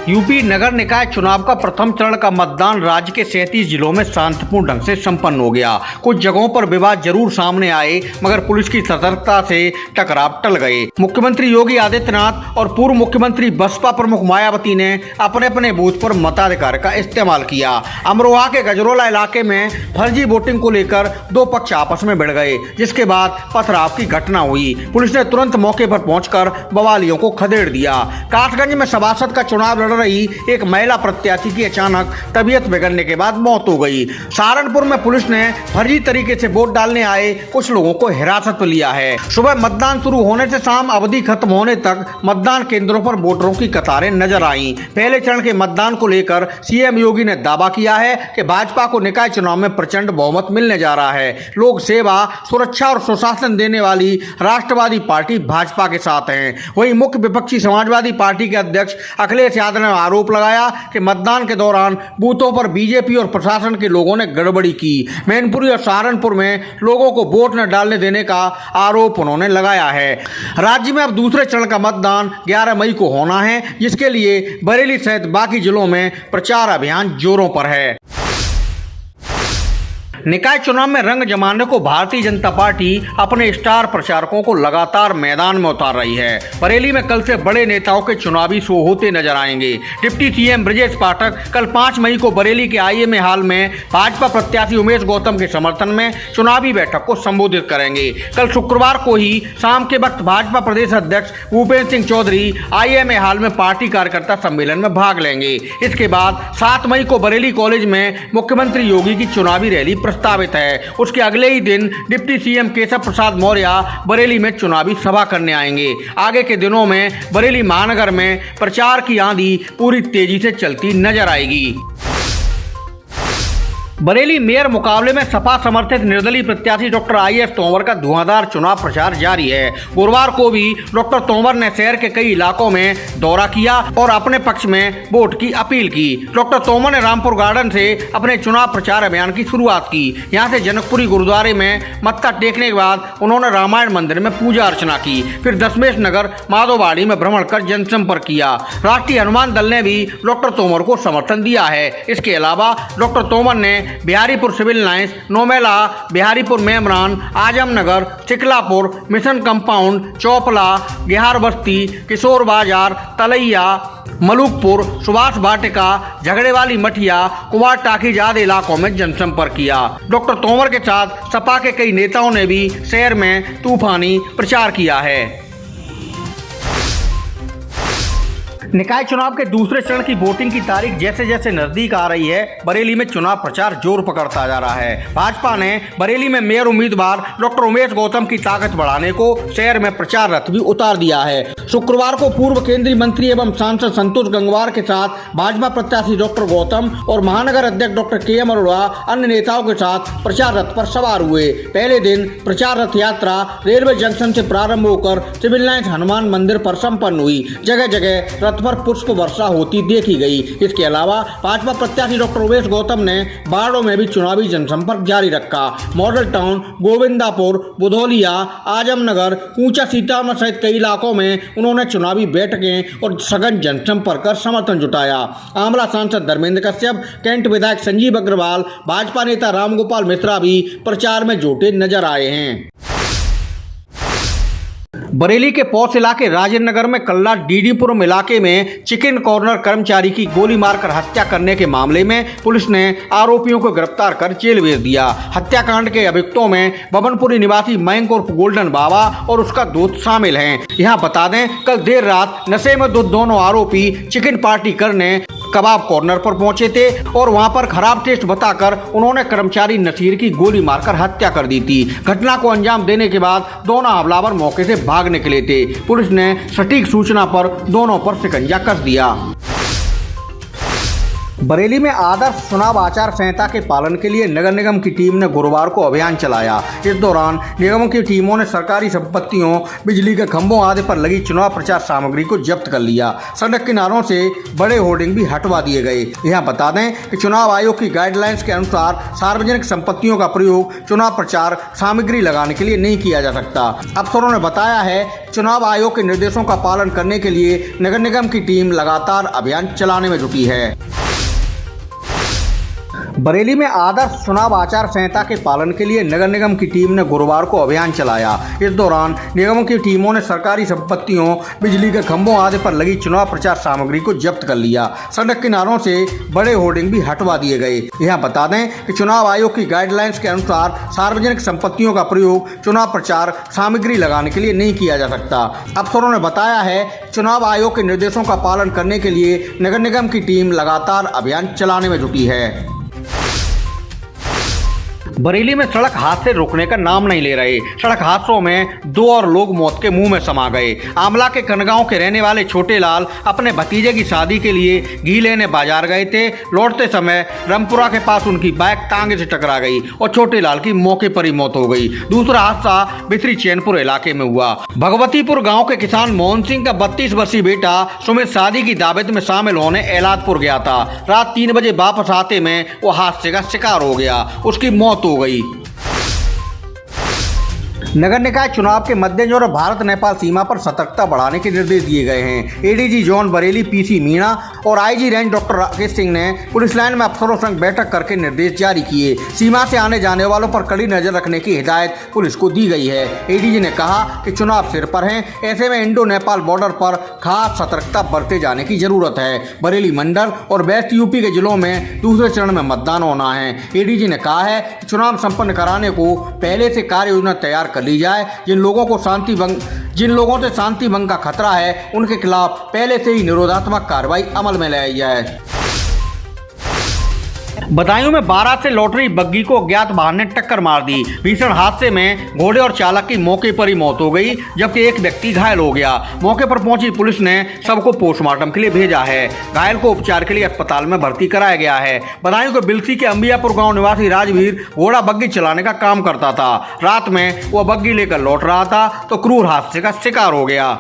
UP नगर निकाय चुनाव का प्रथम चरण का मतदान राज्य के 37 जिलों में शांतिपूर्ण ढंग से संपन्न हो गया। कुछ जगहों पर विवाद जरूर सामने आए, मगर पुलिस की सतर्कता से टकराव टल गए। मुख्यमंत्री योगी आदित्यनाथ और पूर्व मुख्यमंत्री बसपा प्रमुख मायावती ने अपने अपने बूथ पर मताधिकार का इस्तेमाल किया। अमरोहा के गजरोला इलाके में फर्जी वोटिंग को लेकर दो पक्ष आपस में भिड़ गए, जिसके बाद पथराव की घटना हुई। पुलिस ने तुरंत मौके पर पहुंचकर बवालियों को खदेड़ दिया। कासगंज में सभासद का चुनाव लड़ रही एक महिला प्रत्याशी की अचानक तबीयत बिगड़ने के बाद मौत हो गई। सहारनपुर में पुलिस ने फर्जी तरीके से वोट डालने आए कुछ लोगों को हिरासत में लिया है। सुबह मतदान शुरू होने से शाम अवधि खत्म होने तक मतदान केंद्रों पर वोटरों की कतारें नजर आईं। पहले चरण के मतदान को लेकर सीएम योगी ने दावा किया है कि भाजपा को निकाय चुनाव में प्रचंड बहुमत मिलने जा रहा है। लोक सेवा, सुरक्षा और सुशासन देने वाली राष्ट्रवादी पार्टी भाजपा के साथ है। वहीं मुख्य विपक्षी समाजवादी पार्टी के अध्यक्ष अखिलेश यादव ने आरोप लगाया कि मतदान के दौरान बूथों पर बीजेपी और प्रशासन के लोगों ने गड़बड़ी की। मैनपुरी और सहारनपुर में लोगों को वोट न डालने देने का आरोप उन्होंने लगाया है। राज्य में अब दूसरे चरण का मतदान 11 मई को होना है, जिसके लिए बरेली सहित बाकी जिलों में प्रचार अभियान जोरों पर है। निकाय चुनाव में रंग जमाने को भारतीय जनता पार्टी अपने स्टार प्रचारकों को लगातार मैदान में उतार रही है। बरेली में कल से बड़े नेताओं के चुनावी शो होते नजर आएंगे। डिप्टी सीएम ब्रजेश पाठक कल 5 मई को बरेली के आईएमए हाल में भाजपा प्रत्याशी उमेश गौतम के समर्थन में चुनावी बैठक को संबोधित करेंगे। कल शुक्रवार को ही शाम के वक्त भाजपा प्रदेश अध्यक्ष भूपेंद्र सिंह चौधरी आईएमए हाल में पार्टी कार्यकर्ता सम्मेलन में भाग लेंगे। इसके बाद 7 मई को बरेली कॉलेज में मुख्यमंत्री योगी की चुनावी रैली प्रस्तावित है। उसके अगले ही दिन डिप्टी सीएम केशव प्रसाद मौर्य बरेली में चुनावी सभा करने आएंगे। आगे के दिनों में बरेली महानगर में प्रचार की आंधी पूरी तेजी से चलती नजर आएगी। बरेली मेयर मुकाबले में सपा समर्थित निर्दलीय प्रत्याशी डॉक्टर आईएस तोमर का धुआंधार चुनाव प्रचार जारी है। गुरुवार को भी डॉक्टर तोमर ने शहर के कई इलाकों में दौरा किया और अपने पक्ष में वोट की अपील की। डॉक्टर तोमर ने रामपुर गार्डन से अपने चुनाव प्रचार अभियान की शुरुआत की। यहां से जनकपुरी गुरुद्वारे में मत्था टेकने के बाद उन्होंने रामायण मंदिर में पूजा अर्चना की। फिर दशमेश नगर माधोवाड़ी में भ्रमण कर जनसंपर्क किया। राष्ट्रीय हनुमान दल ने भी डॉक्टर तोमर को समर्थन दिया है। इसके अलावा डॉक्टर तोमर ने Biharipur civil lines, Nomela, Biharipur Memran, Azamnagar, Chiklapur, mission compound, Chaupla, Bihar Basti, Kishore बाजार, तलैया, मलुकपुर, सुभाष वाटिका, झगड़े वाली मठिया, कुमार टाकीज आदि इलाकों में जनसंपर्क किया। डॉक्टर तोमर के साथ सपा के कई नेताओं ने भी शहर में तूफानी प्रचार किया है। निकाय चुनाव के दूसरे चरण की वोटिंग की तारीख जैसे जैसे नजदीक आ रही है, बरेली में चुनाव प्रचार जोर पकड़ता जा रहा है। भाजपा ने बरेली में मेयर उम्मीदवार डॉक्टर उमेश गौतम की ताकत बढ़ाने को शहर में प्रचार रथ भी उतार दिया है। शुक्रवार को पूर्व केंद्रीय मंत्री एवं सांसद संतोष गंगवार के साथ भाजपा प्रत्याशी डॉक्टर गौतम और महानगर अध्यक्ष डॉक्टर के.एम. अरोड़ा अन्य नेताओं के साथ प्रचार रथ पर सवार हुए। पहले दिन प्रचार रथ यात्रा रेलवे जंक्शन से प्रारंभ होकर सिविल लाइन्स हनुमान मंदिर पर संपन्न हुई। जगह जगह रथ पर पुष्प वर्षा होती देखी गई। इसके अलावा भाजपा प्रत्याशी डॉक्टर उमेश गौतम ने बाड़ों में भी चुनावी जनसंपर्क जारी रखा। मॉडल टाउन, गोविंदापुर, बुधौलिया, आजमनगर, ऊंचा सीतामढ़ी सहित कई इलाकों में उन्होंने चुनावी बैठकें और सघन जनसंपर्क कर समर्थन जुटाया। आंवला सांसद धर्मेंद्र कश्यप, कैंट विधायक संजीव अग्रवाल, भाजपा नेता रामगोपाल मिश्रा भी प्रचार में जुटे नजर आए हैं। बरेली के पौष इलाके राजेंद्र नगर में कल्ला डीडीपुरम इलाके में चिकन कॉर्नर कर्मचारी की गोली मारकर हत्या करने के मामले में पुलिस ने आरोपियों को गिरफ्तार कर जेल भेज दिया। हत्याकांड के अभियुक्तों में बबनपुरी निवासी मयंक उर्फ गोल्डन बाबा और उसका दोस्त शामिल हैं। यहाँ बता दें, कल देर रात नशे में दोनों आरोपी चिकन पार्टी करने कबाब कॉर्नर पर पहुंचे थे और वहां पर खराब टेस्ट बताकर उन्होंने कर्मचारी नसीर की गोली मारकर हत्या कर दी थी। घटना को अंजाम देने के बाद दोनों हमलावर मौके से भाग निकले थे। पुलिस ने सटीक सूचना पर दोनों पर शिकंजा कस दिया। बरेली में आदर्श चुनाव आचार संहिता के पालन के लिए नगर निगम की टीम ने गुरुवार को अभियान चलाया। इस दौरान निगम की टीमों ने सरकारी संपत्तियों, बिजली के खंभों आदि पर लगी चुनाव प्रचार सामग्री को जब्त कर लिया। सड़क किनारों से बड़े होर्डिंग भी हटवा दिए गए। यहाँ बता दें कि चुनाव आयोग की गाइडलाइंस के अनुसार सार्वजनिक संपत्तियों का प्रयोग चुनाव प्रचार सामग्री लगाने के लिए नहीं किया जा सकता। अफसरों ने बताया है, चुनाव आयोग के निर्देशों का पालन करने के लिए नगर निगम की टीम लगातार अभियान चलाने में जुटी है। बरेली में आदर्श चुनाव आचार संहिता के पालन के लिए नगर निगम की टीम ने गुरुवार को अभियान चलाया। इस दौरान निगम की टीमों ने सरकारी संपत्तियों, बिजली के खंभों आदि पर लगी चुनाव प्रचार सामग्री को जब्त कर लिया। सड़क किनारों से बड़े होर्डिंग भी हटवा दिए गए। यहाँ बता दें कि चुनाव आयोग की गाइडलाइंस के अनुसार सार्वजनिक संपत्तियों का प्रयोग चुनाव प्रचार सामग्री लगाने के लिए नहीं किया जा सकता। अफसरों ने बताया है, चुनाव आयोग के निर्देशों का पालन करने के लिए नगर निगम की टीम लगातार अभियान चलाने में जुटी है। बरेली में सड़क हादसे रुकने का नाम नहीं ले रहे। सड़क हादसों में 2 और लोग मौत के मुंह में समा गए। आमला के कनगांव के रहने वाले छोटे लाल अपने भतीजे की शादी के लिए घी लेने बाजार गए थे। लौटते समय रामपुरा के पास उनकी बाइक टांगे से टकरा गई और छोटे लाल की मौके पर ही मौत हो गई। दूसरा हादसा बिथरी चैनपुर इलाके में हुआ। भगवतीपुर गाँव के किसान मोहन सिंह का 32 वर्षीय बेटा सुमित शादी की दावत में शामिल होने एलादपुर गया था। रात 3 बजे वापस आते में वो हादसे का शिकार हो गया। उसकी मौत हो गई। नगर निकाय चुनाव के मद्देनजर भारत नेपाल सीमा पर सतर्कता बढ़ाने के निर्देश दिए गए हैं। ADG zone Bareilly PC Meena और IG range doctor Rakesh Singh ने पुलिस लाइन में अफसरों संग बैठक करके निर्देश जारी किए। सीमा से आने जाने वालों पर कड़ी नजर रखने की हिदायत पुलिस को दी गई है। एडीजी ने कहा कि चुनाव सिर पर है, ऐसे में इंडो नेपाल बॉर्डर पर खास सतर्कता बरते जाने की जरूरत है। बरेली मंडल और वेस्ट यूपी के जिलों में दूसरे चरण में मतदान होना है। एडीजी ने कहा है कि चुनाव संपन्न कराने को पहले से कार्य योजना तैयार कर ली जाए। जिन लोगों से शांति भंग का खतरा है, उनके खिलाफ पहले से ही निरोधात्मक कार्रवाई अमल में लाई जाए। बदायूं में 12 से लॉटरी बग्गी को अज्ञात वाहन ने टक्कर मार दी। भीषण हादसे में घोड़े और चालक की मौके पर ही मौत हो गई, जबकि एक व्यक्ति घायल हो गया। मौके पर पहुंची पुलिस ने सबको पोस्टमार्टम के लिए भेजा है। घायल को उपचार के लिए अस्पताल में भर्ती कराया गया है। बदायूं के बिलसी के अंबियापुर गांव निवासी राजवीर घोड़ा बग्गी चलाने का काम करता था। रात में वह बग्गी लेकर लौट रहा था तो क्रूर हादसे का शिकार हो गया।